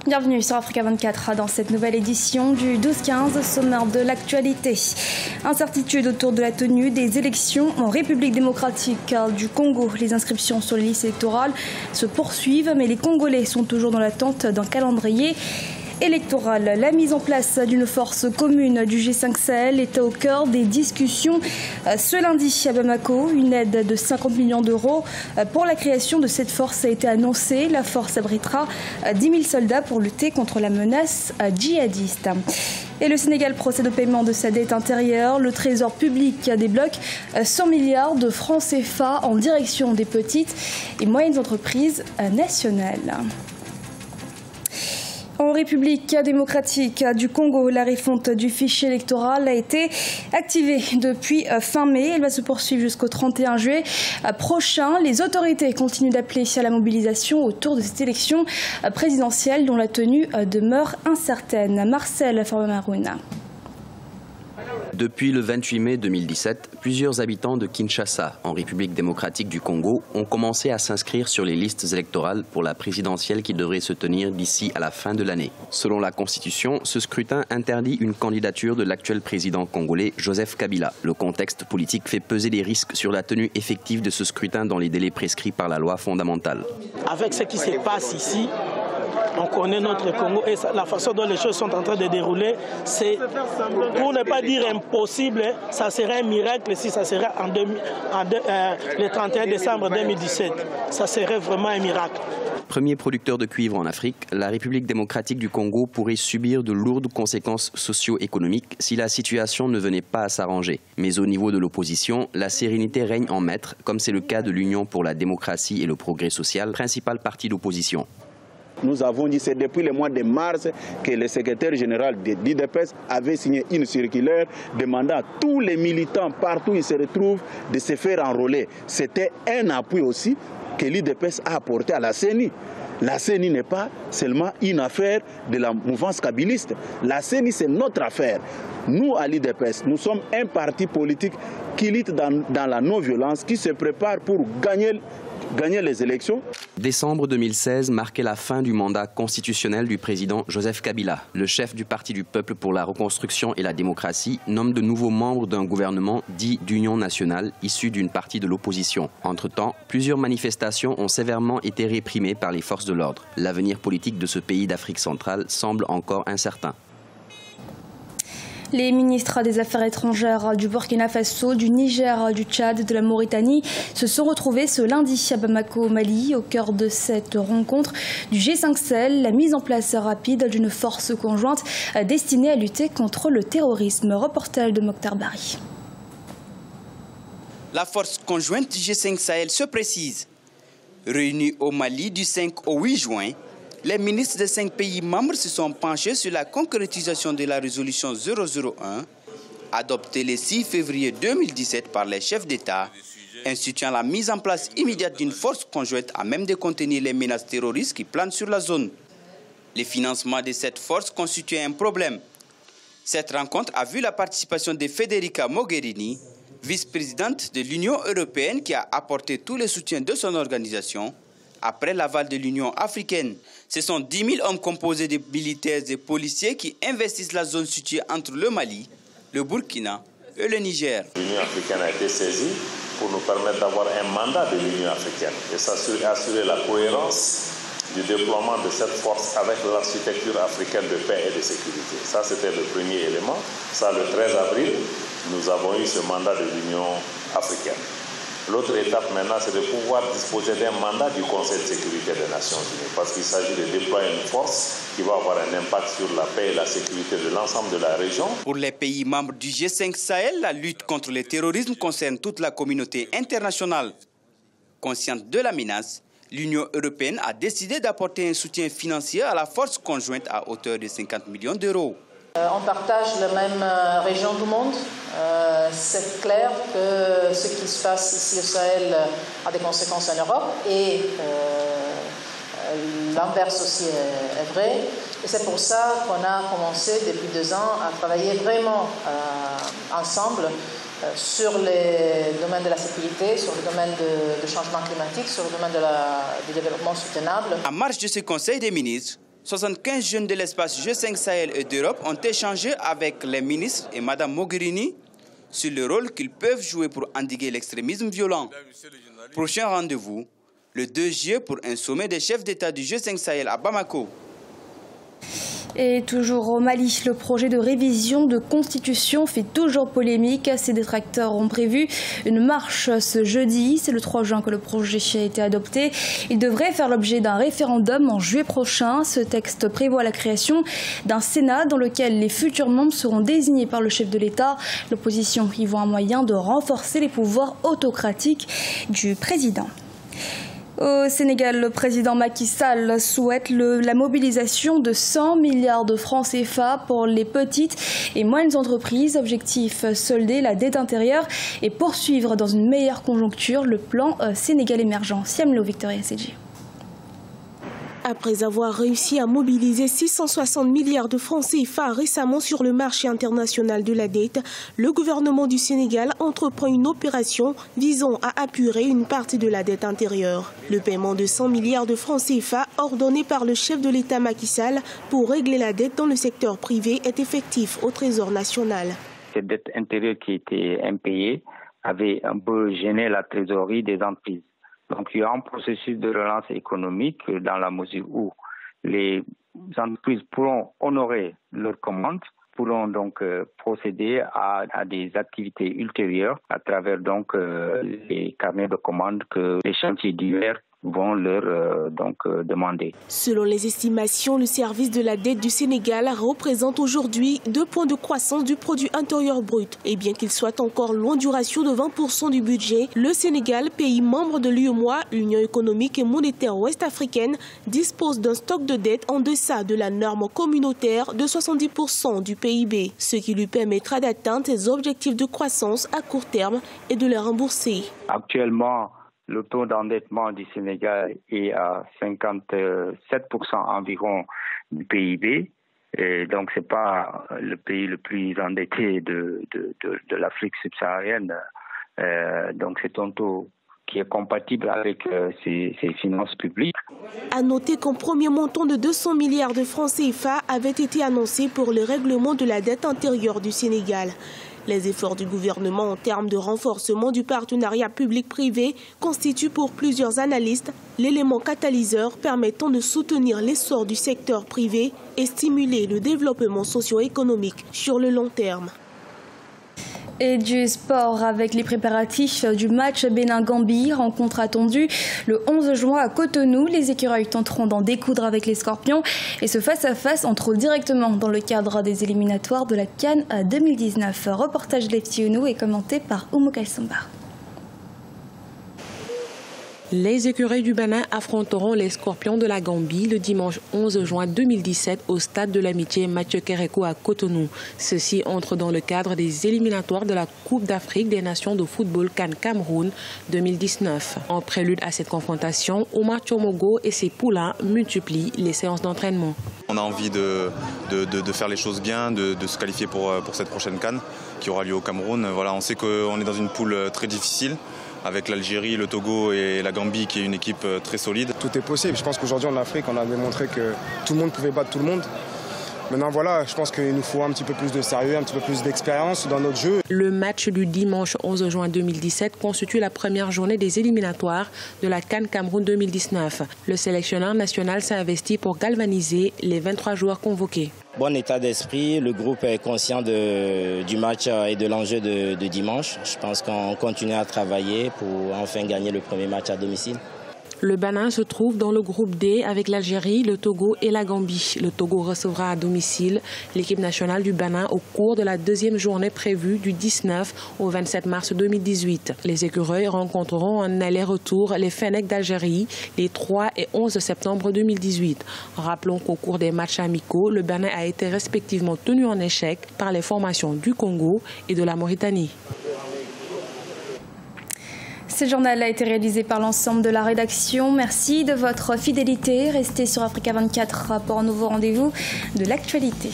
Bienvenue sur Africa 24 dans cette nouvelle édition du 12-15, sommaire de l'actualité. Incertitude autour de la tenue des élections en République démocratique du Congo. Les inscriptions sur les listes électorales se poursuivent, mais les Congolais sont toujours dans l'attente d'un calendrier électoral. La mise en place d'une force commune du G5 Sahel était au cœur des discussions ce lundi à Bamako. Une aide de 50 millions d'euros pour la création de cette force a été annoncée. La force abritera 10 000 soldats pour lutter contre la menace djihadiste. Et le Sénégal procède au paiement de sa dette intérieure. Le Trésor public débloque 100 milliards de francs CFA en direction des petites et moyennes entreprises nationales. En République démocratique du Congo, la refonte du fichier électoral a été activée depuis fin mai. Elle va se poursuivre jusqu'au 31 juillet prochain. Les autorités continuent d'appeler à la mobilisation autour de cette élection présidentielle dont la tenue demeure incertaine. Marcel Farmarouna. Depuis le 28 mai 2017, plusieurs habitants de Kinshasa, en République démocratique du Congo, ont commencé à s'inscrire sur les listes électorales pour la présidentielle qui devrait se tenir d'ici à la fin de l'année. Selon la Constitution, ce scrutin interdit une candidature de l'actuel président congolais, Joseph Kabila. Le contexte politique fait peser des risques sur la tenue effective de ce scrutin dans les délais prescrits par la loi fondamentale. Avec ce qui se passe ici, on connaît notre Congo et la façon dont les choses sont en train de dérouler, c'est, pour ne pas dire impossible, ça serait un miracle si ça serait le 31 décembre 2017. Ça serait vraiment un miracle. Premier producteur de cuivre en Afrique, la République démocratique du Congo pourrait subir de lourdes conséquences socio-économiques si la situation ne venait pas à s'arranger. Mais au niveau de l'opposition, la sérénité règne en maître, comme c'est le cas de l'Union pour la démocratie et le progrès social, principal parti d'opposition. Nous avons dit, c'est depuis le mois de mars que le secrétaire général de l'UDPS avait signé une circulaire demandant à tous les militants, partout où ils se retrouvent, de se faire enrôler. C'était un appui aussi que l'UDPS a apporté à la CENI. La CENI n'est pas seulement une affaire de la mouvance kabiliste. La CENI, c'est notre affaire. Nous, à l'UDPS, nous sommes un parti politique qui lutte dans la non-violence, qui se prépare pour gagner les élections. Décembre 2016 marquait la fin du mandat constitutionnel du président Joseph Kabila. Le chef du Parti du peuple pour la reconstruction et la démocratie nomme de nouveaux membres d'un gouvernement dit d'union nationale issu d'une partie de l'opposition. Entre-temps, plusieurs manifestations ont sévèrement été réprimées par les forces de l'ordre. L'avenir politique de ce pays d'Afrique centrale semble encore incertain. Les ministres des Affaires étrangères du Burkina Faso, du Niger, du Tchad et de la Mauritanie se sont retrouvés ce lundi à Bamako, au Mali. Au cœur de cette rencontre du G5 Sahel, la mise en place rapide d'une force conjointe destinée à lutter contre le terrorisme. Reportage de Mokhtar Bari. La force conjointe du G5 Sahel se précise. Réunie au Mali du 5 au 8 juin, les ministres des 5 pays membres se sont penchés sur la concrétisation de la résolution 001, adoptée le 6 février 2017 par les chefs d'État, instituant la mise en place immédiate d'une force conjointe à même de contenir les menaces terroristes qui planent sur la zone. Le financement de cette force constituait un problème. Cette rencontre a vu la participation de Federica Mogherini, vice-présidente de l'Union européenne qui a apporté tout le soutien de son organisation, après l'aval de l'Union africaine. Ce sont 10 000 hommes composés de militaires et policiers qui investissent la zone située entre le Mali, le Burkina et le Niger. L'Union africaine a été saisie pour nous permettre d'avoir un mandat de l'Union africaine et assurer la cohérence du déploiement de cette force avec l'architecture africaine de paix et de sécurité. Ça, c'était le premier élément. Ça, le 13 avril, nous avons eu ce mandat de l'Union africaine. L'autre étape maintenant, c'est de pouvoir disposer d'un mandat du Conseil de sécurité des Nations Unies, parce qu'il s'agit de déployer une force qui va avoir un impact sur la paix et la sécurité de l'ensemble de la région. Pour les pays membres du G5 Sahel, la lutte contre le terrorisme concerne toute la communauté internationale. Consciente de la menace, l'Union européenne a décidé d'apporter un soutien financier à la force conjointe à hauteur de 50 millions d'euros. On partage la même région du monde. C'est clair que ce qui se passe ici au Sahel a des conséquences en Europe et l'inverse aussi est vrai. Et c'est pour ça qu'on a commencé depuis 2 ans à travailler vraiment ensemble sur les domaines de la sécurité, sur le domaine du changement climatique, sur le domaine du développement soutenable. En marge de ce Conseil des ministres, 75 jeunes de l'espace G5 Sahel et d'Europe ont échangé avec les ministres et Mme Mogherini sur le rôle qu'ils peuvent jouer pour endiguer l'extrémisme violent. Prochain rendez-vous, le 2 juillet pour un sommet des chefs d'État du G5 Sahel à Bamako. Et toujours au Mali, le projet de révision de constitution fait toujours polémique. Ses détracteurs ont prévu une marche ce jeudi. C'est le 3 juin que le projet a été adopté. Il devrait faire l'objet d'un référendum en juillet prochain. Ce texte prévoit la création d'un Sénat dans lequel les futurs membres seront désignés par le chef de l'État. L'opposition y voit un moyen de renforcer les pouvoirs autocratiques du président. Au Sénégal, le président Macky Sall souhaite la mobilisation de 100 milliards de francs CFA pour les petites et moyennes entreprises. Objectif, solder la dette intérieure et poursuivre dans une meilleure conjoncture le plan Sénégal émergent. Siamlo Victoria CG. Après avoir réussi à mobiliser 660 milliards de francs CFA récemment sur le marché international de la dette, le gouvernement du Sénégal entreprend une opération visant à apurer une partie de la dette intérieure. Le paiement de 100 milliards de francs CFA ordonné par le chef de l'État Macky Sall pour régler la dette dans le secteur privé est effectif au Trésor national. Cette dette intérieure qui était impayée avait un peu gêné la trésorerie des entreprises. Donc, il y a un processus de relance économique dans la mesure où les entreprises pourront honorer leurs commandes, pourront donc procéder à des activités ultérieures à travers donc les carnets de commandes que les chantiers divers vont leur demander. Selon les estimations, le service de la dette du Sénégal représente aujourd'hui 2 points de croissance du produit intérieur brut. Et bien qu'il soit encore loin du ratio de 20% du budget, le Sénégal, pays membre de l'UEMOA, l'Union économique et monétaire ouest-africaine, dispose d'un stock de dette en deçà de la norme communautaire de 70% du PIB, ce qui lui permettra d'atteindre ses objectifs de croissance à court terme et de les rembourser. Actuellement, le taux d'endettement du Sénégal est à 57% environ du PIB. Et donc, ce n'est pas le pays le plus endetté de l'Afrique subsaharienne. Donc, c'est un taux qui est compatible avec ses finances publiques. À noter qu'un premier montant de 200 milliards de francs CFA avait été annoncé pour le règlement de la dette intérieure du Sénégal. Les efforts du gouvernement en termes de renforcement du partenariat public-privé constituent pour plusieurs analystes l'élément catalyseur permettant de soutenir l'essor du secteur privé et stimuler le développement socio-économique sur le long terme. Et du sport avec les préparatifs du match Bénin-Gambie, rencontre attendue le 11 juin à Cotonou. Les écureuils tenteront d'en découdre avec les Scorpions et ce face-à-face entre directement dans le cadre des éliminatoires de la CAN 2019. Reportage de l'FTUNO est commenté par Oumokai Samba. Les écureuils du Bénin affronteront les Scorpions de la Gambie le dimanche 11 juin 2017 au stade de l'amitié Mathieu Kérékou à Cotonou. Ceci entre dans le cadre des éliminatoires de la Coupe d'Afrique des Nations de football CAN Cameroun 2019. En prélude à cette confrontation, Omar Tchomogo et ses poulains multiplient les séances d'entraînement. On a envie de faire les choses bien, de se qualifier pour cette prochaine CAN qui aura lieu au Cameroun. Voilà, on sait qu'on est dans une poule très difficile, avec l'Algérie, le Togo et la Gambie qui est une équipe très solide. Tout est possible. Je pense qu'aujourd'hui en Afrique, on a démontré que tout le monde pouvait battre tout le monde. Maintenant voilà, je pense qu'il nous faut un petit peu plus de sérieux, un petit peu plus d'expérience dans notre jeu. Le match du dimanche 11 juin 2017 constitue la première journée des éliminatoires de la CAN Cameroun 2019. Le sélectionneur national s'est investi pour galvaniser les 23 joueurs convoqués. Bon état d'esprit, le groupe est conscient du match et de l'enjeu de dimanche. Je pense qu'on continue à travailler pour enfin gagner le premier match à domicile. Le Bénin se trouve dans le groupe D avec l'Algérie, le Togo et la Gambie. Le Togo recevra à domicile l'équipe nationale du Bénin au cours de la deuxième journée prévue du 19 au 27 mars 2018. Les écureuils rencontreront en aller-retour les Fennecs d'Algérie les 3 et 11 septembre 2018. Rappelons qu'au cours des matchs amicaux, le Bénin a été respectivement tenu en échec par les formations du Congo et de la Mauritanie. Ce journal a été réalisé par l'ensemble de la rédaction. Merci de votre fidélité. Restez sur Africa 24 pour un nouveau rendez-vous de l'actualité.